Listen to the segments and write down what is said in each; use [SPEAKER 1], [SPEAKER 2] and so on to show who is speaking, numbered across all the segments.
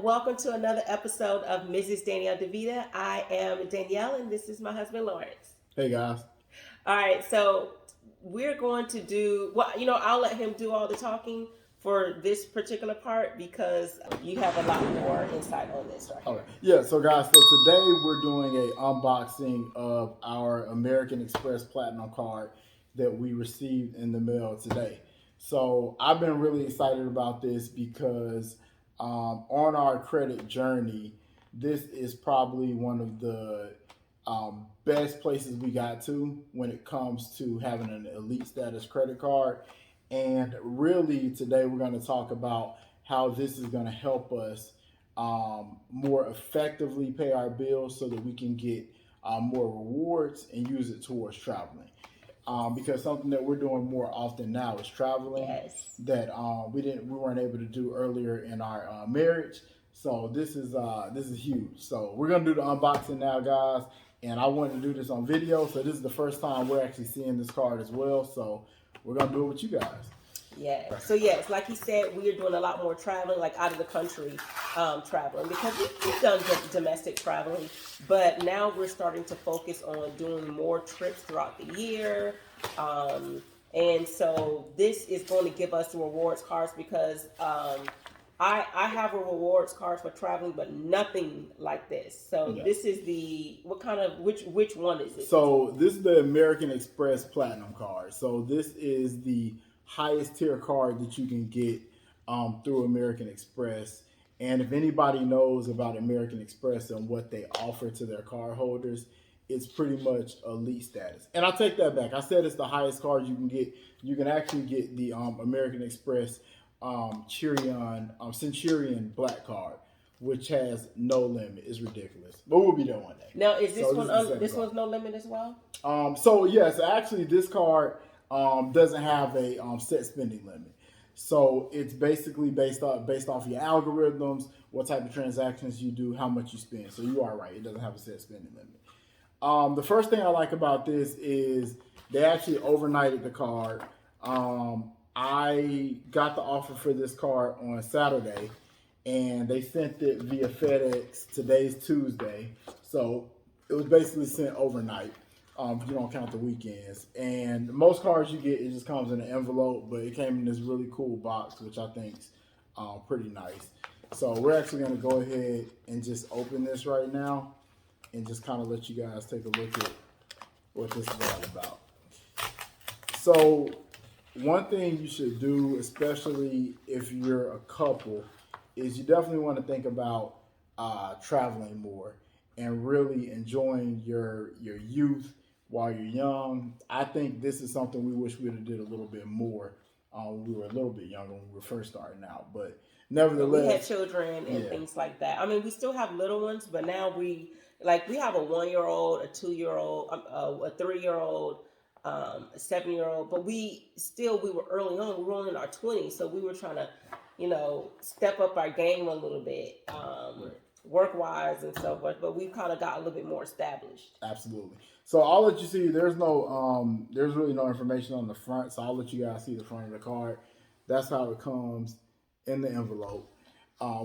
[SPEAKER 1] welcome to another episode of Mrs. Danielle DeVita. I am Danielle, and this is my husband, Lawrence.
[SPEAKER 2] Hey, guys.
[SPEAKER 1] All right, so we're going to do, well, I'll let him do all the talking for this particular part because you have a lot more insight on this right here.
[SPEAKER 2] Okay. Yeah, so guys, so today we're doing a unboxing of our American Express Platinum card that we received in the mail today. So I've been really excited about this because on our credit journey, this is probably one of the best places we got to when it comes to having an elite status credit card. And really today we're going to talk about how this is going to help us more effectively pay our bills so that we can get more rewards and use it towards traveling. Because something that we're doing more often now is traveling.
[SPEAKER 1] Yes.
[SPEAKER 2] That we weren't able to do earlier in our marriage. So this is huge. So we're gonna do the unboxing now, guys. And I wanted to do this on video, so this is the first time we're actually seeing this card as well. So we're gonna do it with you guys.
[SPEAKER 1] Yeah. So yes, like he said, we are doing a lot more traveling, like out of the country traveling, because we've done domestic traveling, but now we're starting to focus on doing more trips throughout the year. And so this is going to give us the rewards cards because I have a rewards card for traveling, but nothing like this. So yeah. This is which one is it?
[SPEAKER 2] So this is the American Express Platinum card. So this is the highest tier card that you can get through American Express. And if anybody knows about American Express and what they offer to their card holders, it's pretty much elite status. And I take that back. I said it's the highest card you can get. You can actually get the American Express Centurion Black Card, which has no limit. It's ridiculous, but we'll be there one day.
[SPEAKER 1] Now, is this this one's no limit as well?
[SPEAKER 2] So yes, actually, this card doesn't have a set spending limit. So it's basically based off your algorithms, what type of transactions you do, how much you spend. So you are right; it doesn't have a set spending limit. The first thing I like about this is they actually overnighted the card. I got the offer for this card on Saturday, and they sent it via FedEx. Today's Tuesday, so it was basically sent overnight. If you don't count the weekends. And most cards you get, it just comes in an envelope, but it came in this really cool box, which I think is pretty nice. So we're actually going to go ahead and just open this right now and just kind of let you guys take a look at what this is all about. So one thing you should do, especially if you're a couple, is you definitely want to think about traveling more and really enjoying your youth while you're young. I think this is something we wish we'd have did a little bit more when we were a little bit younger, when we were first starting out. But nevertheless,
[SPEAKER 1] we had children and things like that. I mean, we still have little ones, but now we have a 1-year-old, a 2-year-old, a 3-year-old, a 7-year-old. But we were early on. We were only in our 20s, so we were trying to, step up our game a little bit. Work-wise and so forth, but we've kind of got a little bit more established.
[SPEAKER 2] Absolutely. So I'll let you see. There's really no information on the front, so I'll let you guys see the front of the card. That's how it comes in the envelope,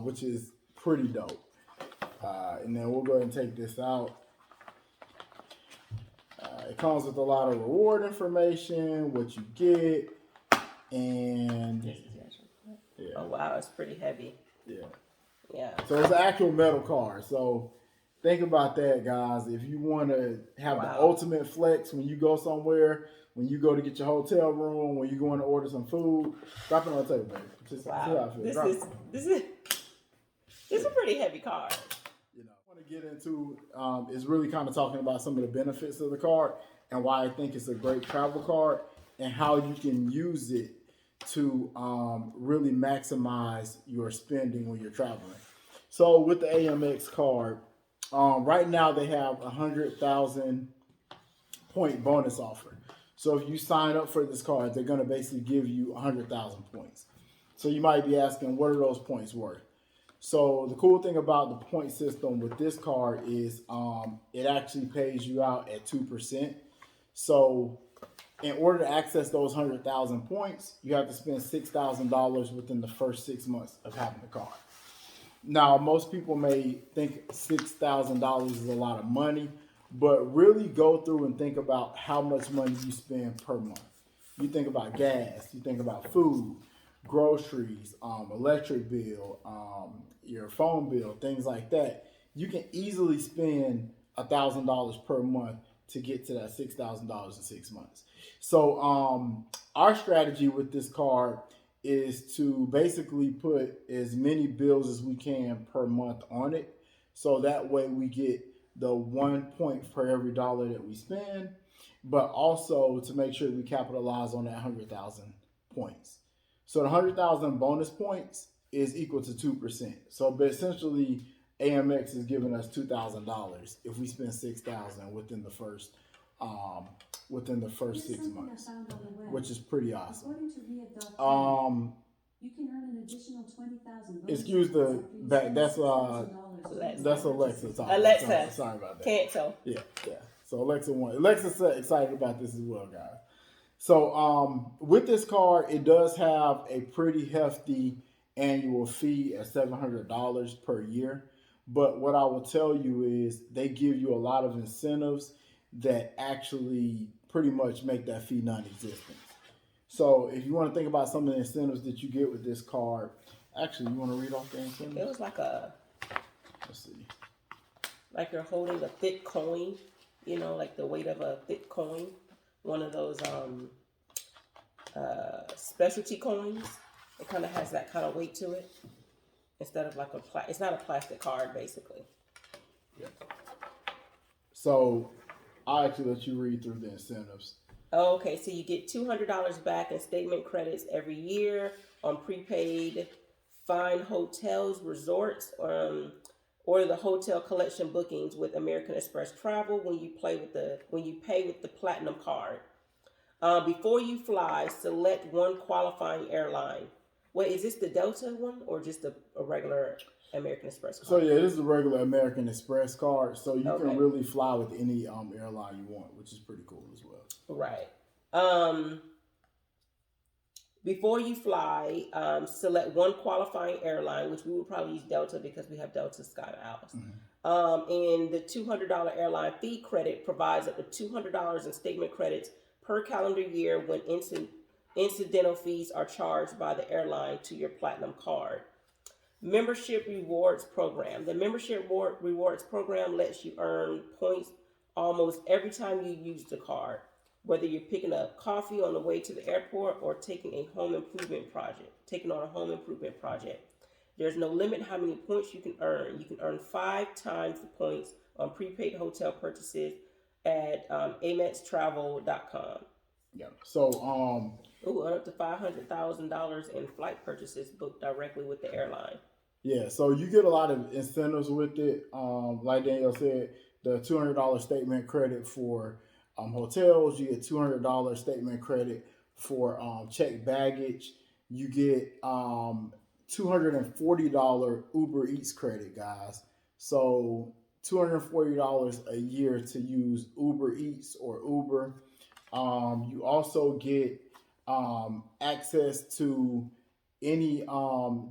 [SPEAKER 2] which is pretty dope. And then we'll go ahead and take this out. It comes with a lot of reward information, what you get, and
[SPEAKER 1] yeah. Oh wow, it's pretty heavy.
[SPEAKER 2] Yeah.
[SPEAKER 1] Yeah.
[SPEAKER 2] So it's an actual metal card. So think about that, guys. If you want to have the ultimate flex when you go somewhere, when you go to get your hotel room, when you going to order some food, drop it on the table, baby. Just see how I feel.
[SPEAKER 1] This is a pretty heavy card.
[SPEAKER 2] What I want to get into is really kind of talking about some of the benefits of the card and why I think it's a great travel card and how you can use it to really maximize your spending when you're traveling. So with the AMEX card, right now they have 100,000 point bonus offer. So if you sign up for this card, they're going to basically give you 100,000 points. So you might be asking, what are those points worth? So the cool thing about the point system with this card is it actually pays you out at 2%. So in order to access those 100,000 points, you have to spend $6,000 within the first 6 months of having the card. Now, most people may think $6,000 is a lot of money, but really go through and think about how much money you spend per month. You think about gas, you think about food, groceries, electric bill, your phone bill, things like that. You can easily spend $1,000 per month to get to that $6,000 in 6 months. So, our strategy with this card is to basically put as many bills as we can per month on it. So that way we get the 1 point for every dollar that we spend, but also to make sure we capitalize on that 100,000 points. So the 100,000 bonus points is equal to 2%. So but essentially AMX is giving us $2,000 if we spend 6,000 within the first 6 months, which is pretty awesome.
[SPEAKER 3] You can earn an additional 20,000.
[SPEAKER 2] Excuse the back. That's Alexa talking.
[SPEAKER 1] Alexa.
[SPEAKER 2] Sorry about that.
[SPEAKER 1] Cancel.
[SPEAKER 2] Yeah. So Alexa's excited about this as well, guys. So with this card, it does have a pretty hefty annual fee at $700 per year. But what I will tell you is they give you a lot of incentives that actually pretty much make that fee non-existent. So if you want to think about some of the incentives that you get with this card, actually, you want to read off the incentives?
[SPEAKER 1] It was like
[SPEAKER 2] Let's see.
[SPEAKER 1] like you're holding a thick coin, like the weight of a thick coin. One of those specialty coins. It kind of has that kind of weight to it. Instead of like it's not a plastic card, basically.
[SPEAKER 2] Yeah. So I'll actually let you read through the incentives.
[SPEAKER 1] Okay, so you get $200 back in statement credits every year on prepaid fine hotels, resorts, or the hotel collection bookings with American Express Travel when you pay with the Platinum card. Before you fly, select one qualifying airline. Wait, is this the Delta one or just a regular American Express card?
[SPEAKER 2] So yeah, this is a regular American Express card, so you
[SPEAKER 1] Okay.
[SPEAKER 2] can really fly with any airline you want, which is pretty cool as well.
[SPEAKER 1] Right. Before you fly, select one qualifying airline, which we would probably use Delta because we have Delta Sky Miles. And the $200 airline fee credit provides up to $200 in statement credits per calendar year when incidental fees are charged by the airline to your Platinum card. Membership Rewards Program. The Membership Rewards Program lets you earn points almost every time you use the card, whether you're picking up coffee on the way to the airport or taking on a home improvement project. There's no limit how many points you can earn. You can earn 5 times the points on prepaid hotel purchases at AMEXtravel.com.
[SPEAKER 2] Yeah. So
[SPEAKER 1] up to $500,000 in flight purchases booked directly with the airline.
[SPEAKER 2] Yeah, so you get a lot of incentives with it. Like Danielle said, the $200 statement credit for hotels. You get $200 statement credit for checked baggage. You get $240 Uber Eats credit, guys. So $240 a year to use Uber Eats or Uber. You also get access to any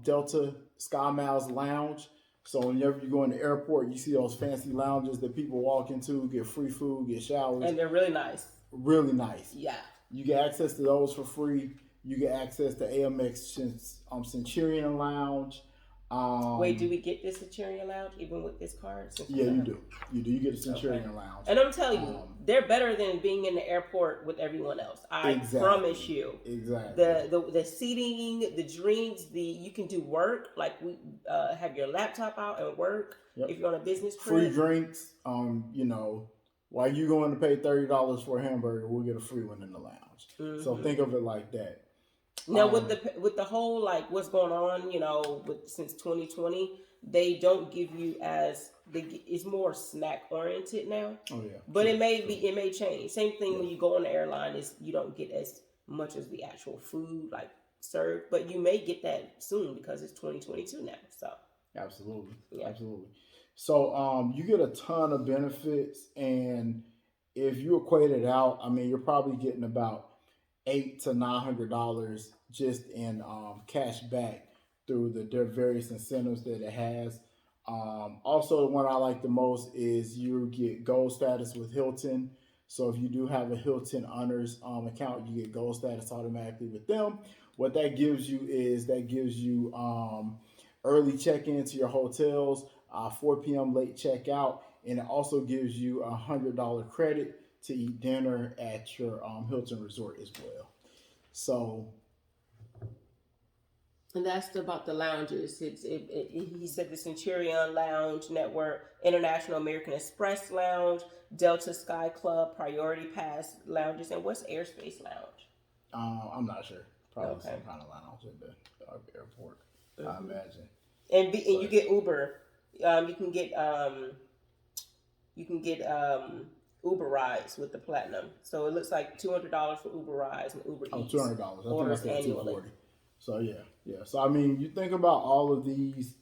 [SPEAKER 2] Delta Sky Miles lounge. So whenever you go in the airport, you see those fancy lounges that people walk into, get free food, get showers.
[SPEAKER 1] And they're really nice.
[SPEAKER 2] Really nice.
[SPEAKER 1] Yeah.
[SPEAKER 2] You get access to those for free. You get access to AMX Centurion Lounge.
[SPEAKER 1] Wait, do we get this Centurion Lounge even with this card?
[SPEAKER 2] Yeah, you do. You get a Centurion Lounge.
[SPEAKER 1] And I'm telling you, they're better than being in the airport with everyone else. I promise you.
[SPEAKER 2] Exactly.
[SPEAKER 1] The seating, the drinks, you can do work. Like we have your laptop out and work if you're on a business trip.
[SPEAKER 2] Free drinks. While you going to pay $30 for a hamburger, we'll get a free one in the lounge. Mm-hmm. So think of it like that.
[SPEAKER 1] Now with the whole like what's going on, since 2020, they don't give you it's more snack oriented now.
[SPEAKER 2] Oh yeah.
[SPEAKER 1] But it may change. Same thing when you go on the airline is you don't get as much as the actual food like served, but you may get that soon because it's 2022 now. So
[SPEAKER 2] absolutely.
[SPEAKER 1] Yeah.
[SPEAKER 2] Absolutely. So you get a ton of benefits, and if you equate it out, I mean you're probably getting about $800 to $900 just in cash back through the various incentives that it has. Also, the one I like the most is you get gold status with Hilton. So if you do have a Hilton Honors account, you get gold status automatically with them. What that gives you is that gives you early check-in to your hotels, 4 p.m. late checkout, and it also gives you $100 credit to eat dinner at your Hilton resort as well. So
[SPEAKER 1] And that's about the lounges. He said the Centurion Lounge Network, International American Express Lounge, Delta Sky Club, Priority Pass Lounges, and what's Airspace Lounge?
[SPEAKER 2] I'm not sure. Probably
[SPEAKER 1] Okay.
[SPEAKER 2] some kind of lounge at the airport, I imagine.
[SPEAKER 1] And
[SPEAKER 2] So,
[SPEAKER 1] you get Uber. You can get Uber rides with the Platinum. So it looks like $200 for Uber rides and Uber Eats.
[SPEAKER 2] $200. I think I
[SPEAKER 1] orders
[SPEAKER 2] said
[SPEAKER 1] annually.
[SPEAKER 2] $240. So yeah. So I mean, you think about all of these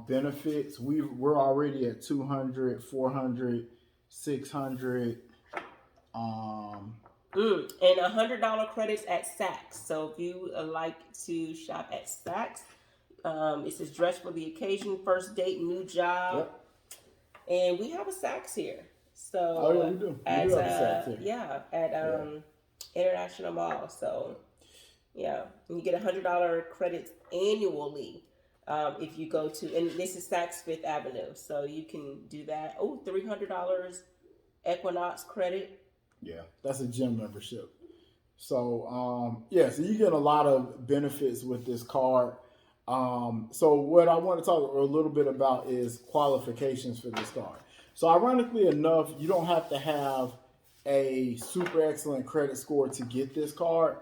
[SPEAKER 2] benefits. We're already at 200, 400, 600.
[SPEAKER 1] And $100 credits at Saks. So if you like to shop at Saks, it says dress for the occasion, first date, new job,
[SPEAKER 2] Yep.
[SPEAKER 1] and we have a Saks here. So
[SPEAKER 2] Oh yeah, we do. We
[SPEAKER 1] at
[SPEAKER 2] do have Saks here.
[SPEAKER 1] yeah, at International Mall. So yeah, and you get $100 credits annually if you go to, and this is Saks Fifth Avenue, so you can do that. Oh, $300 Equinox credit.
[SPEAKER 2] Yeah, that's a gym membership. So so you get a lot of benefits with this card. So what I want to talk a little bit about is qualifications for this card. So ironically enough, you don't have to have a super excellent credit score to get this card,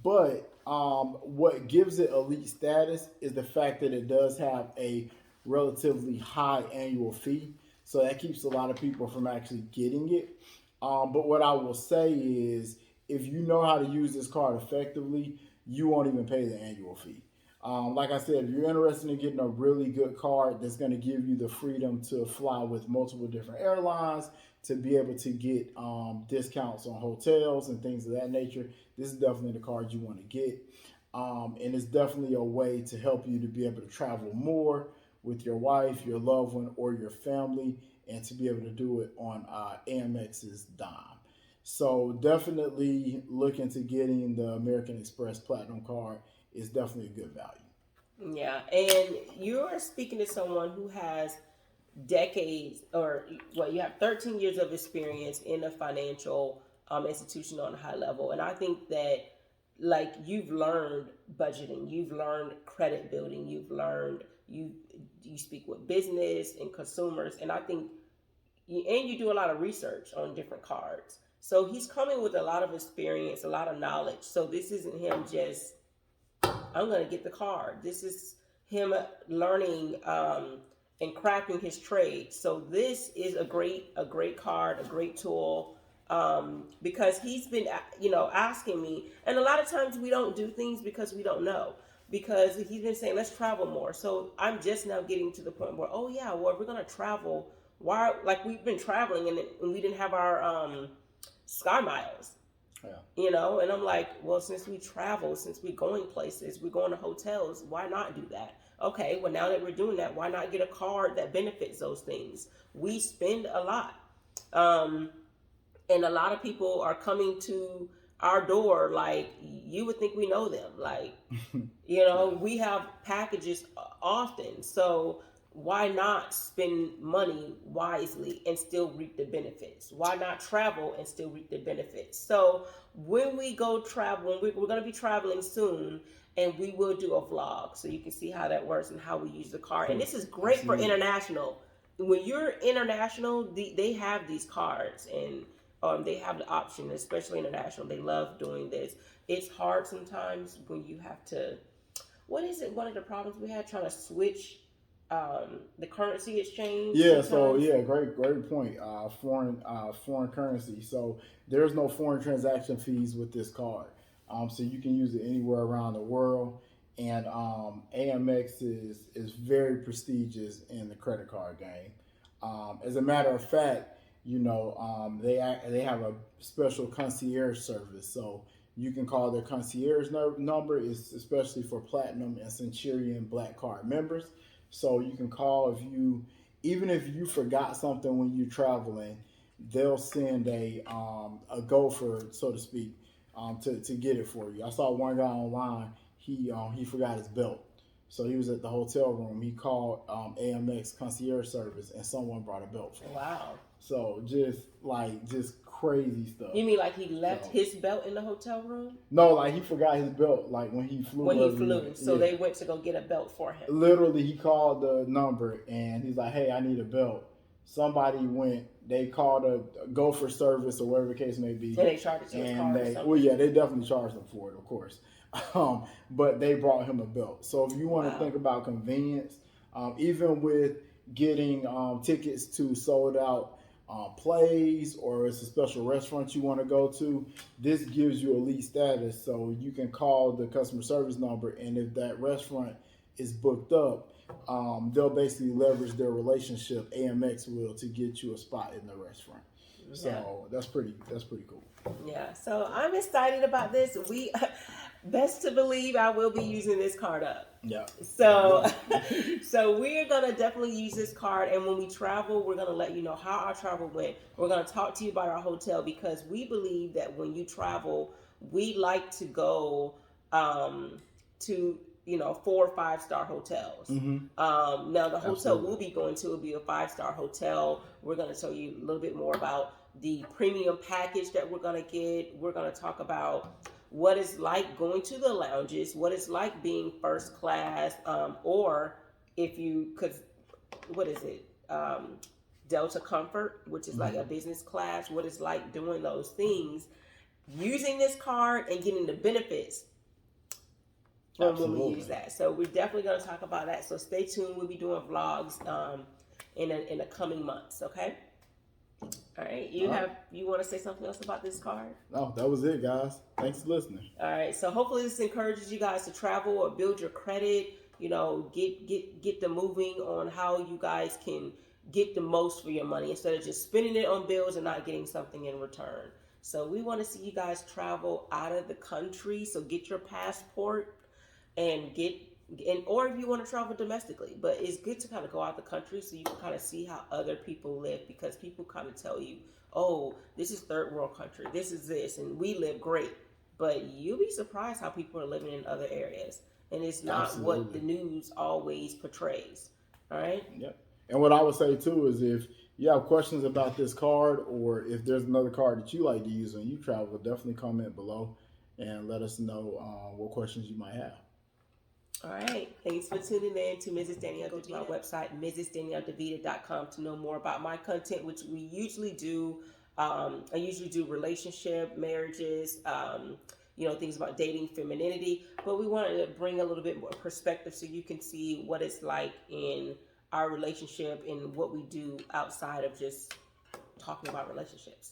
[SPEAKER 2] but what gives it elite status is the fact that it does have a relatively high annual fee. So that keeps a lot of people from actually getting it. But what I will say is, if you know how to use this card effectively, you won't even pay the annual fee. Like I said, if you're interested in getting a really good card that's going to give you the freedom to fly with multiple different airlines, to be able to get discounts on hotels and things of that nature, this is definitely the card you want to get. And it's definitely a way to help you to be able to travel more with your wife, your loved one, or your family, and to be able to do it on AMEX's dime. So definitely look into getting the American Express Platinum card. Is definitely a good value.
[SPEAKER 1] Yeah, and you're speaking to someone who has decades, or you have 13 years of experience in a financial institution on a high level, and I think that like you've learned budgeting, you've learned credit building, you've learned you speak with business and consumers, and I think you do a lot of research on different cards. So he's coming with a lot of experience, a lot of knowledge. So this isn't him just I'm going to get the card. This is him learning and crafting his trade. So this is a great card, a great tool, because he's been, asking me. And a lot of times we don't do things because we don't know. Because he's been saying, let's travel more. So I'm just now getting to the point where, oh yeah, well, we're going to travel. Why? Like we've been traveling and we didn't have our Sky Miles.
[SPEAKER 2] Yeah.
[SPEAKER 1] And I'm like, well, since we travel, since we're going places, we're going to hotels, why not do that? Okay, well, now that we're doing that, why not get a card that benefits those things? We spend a lot. And a lot of people are coming to our door like you would think we know them. Like, we have packages often. So why not spend money wisely and still reap the benefits? Why not travel and still reap the benefits? So when we go travel, we're going to be traveling soon, and we will do a vlog so you can see how that works and how we use the card. And this is great for international. When you're international, they have these cards, and they have the option, especially international. They love doing this. It's hard sometimes when you have to, what is it? One of the problems we had trying to switch the currency exchange.
[SPEAKER 2] Yeah,
[SPEAKER 1] sometimes.
[SPEAKER 2] so great point. Foreign currency. So there's no foreign transaction fees with this card. So you can use it anywhere around the world. And AMEX is very prestigious in the credit card game. As a matter of fact, they have a special concierge service. So You can call their concierge number. It's especially for Platinum and Centurion Black Card members. So you can call even if you forgot something when you're traveling, they'll send a gopher, so to speak, to get it for you. I saw one guy online. He forgot his belt, so he was at the hotel room. He called AMEX concierge service, and someone brought a belt for him.
[SPEAKER 1] Wow.
[SPEAKER 2] So just crazy stuff.
[SPEAKER 1] You mean like he left his belt in the hotel room?
[SPEAKER 2] No, like he forgot his belt, like when he flew.
[SPEAKER 1] When he flew, so they went to go get a belt for him.
[SPEAKER 2] Literally, he called the number and he's like, "Hey, I need a belt." Somebody went. They called a gopher service or whatever the case may be,
[SPEAKER 1] and they charged him his card.
[SPEAKER 2] They definitely charged him for it, of course. But they brought him a belt. So if you want to think about convenience, even with getting tickets to sold out plays, or it's a special restaurant you want to go to, this gives you elite status. So you can call the customer service number, and if that restaurant is booked up, they'll basically leverage their relationship, AMX will, to get you a spot in the restaurant. So that's pretty cool.
[SPEAKER 1] Yeah, so I'm excited about this. Best to believe I will be using this card up.
[SPEAKER 2] Yeah.
[SPEAKER 1] So we're gonna definitely use this card, and when we travel, we're gonna let you know how our travel went. We're gonna talk to you about our hotel, because we believe that when you travel, we like to go to 4 or 5 star hotels. Now the hotel we'll be going to will be a 5-star hotel. We're gonna tell you a little bit more about the premium package that we're gonna get. We're gonna talk about what it's like going to the lounges, what it's like being first class, or if you could, Delta Comfort, which is like a business class, what it's like doing those things, using this card and getting the benefits from when we use that. So we're definitely going to talk about that. So stay tuned. We'll be doing vlogs in the coming months, okay? All right, you want to say something else about this card?
[SPEAKER 2] No, that was it, guys. Thanks for listening.
[SPEAKER 1] All right, so hopefully this encourages you guys to travel or build your credit. Get the moving on how you guys can get the most for your money instead of just spending it on bills and not getting something in return. So we want to see you guys travel out of the country. So get your passport and or if you want to travel domestically, but it's good to kind of go out the country so you can kind of see how other people live, because people kind of tell you, oh, this is third world country, this is this, and we live great, but you'll be surprised how people are living in other areas, and it's not what the news always portrays. All right.
[SPEAKER 2] Yep. And what I would say too is, if you have questions about this card, or if there's another card that you like to use when you travel, definitely comment below and let us know what questions you might have.
[SPEAKER 1] All right. Thanks for tuning in to Mrs. Danielle. Go to my website, mrsdanielledevita.com, to know more about my content, which we usually do. I usually do relationship, marriages, things about dating, femininity. But we wanted to bring a little bit more perspective so you can see what it's like in our relationship and what we do outside of just talking about relationships.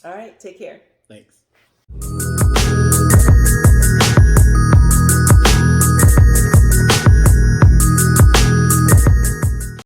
[SPEAKER 1] All right. Take care.
[SPEAKER 2] Thanks.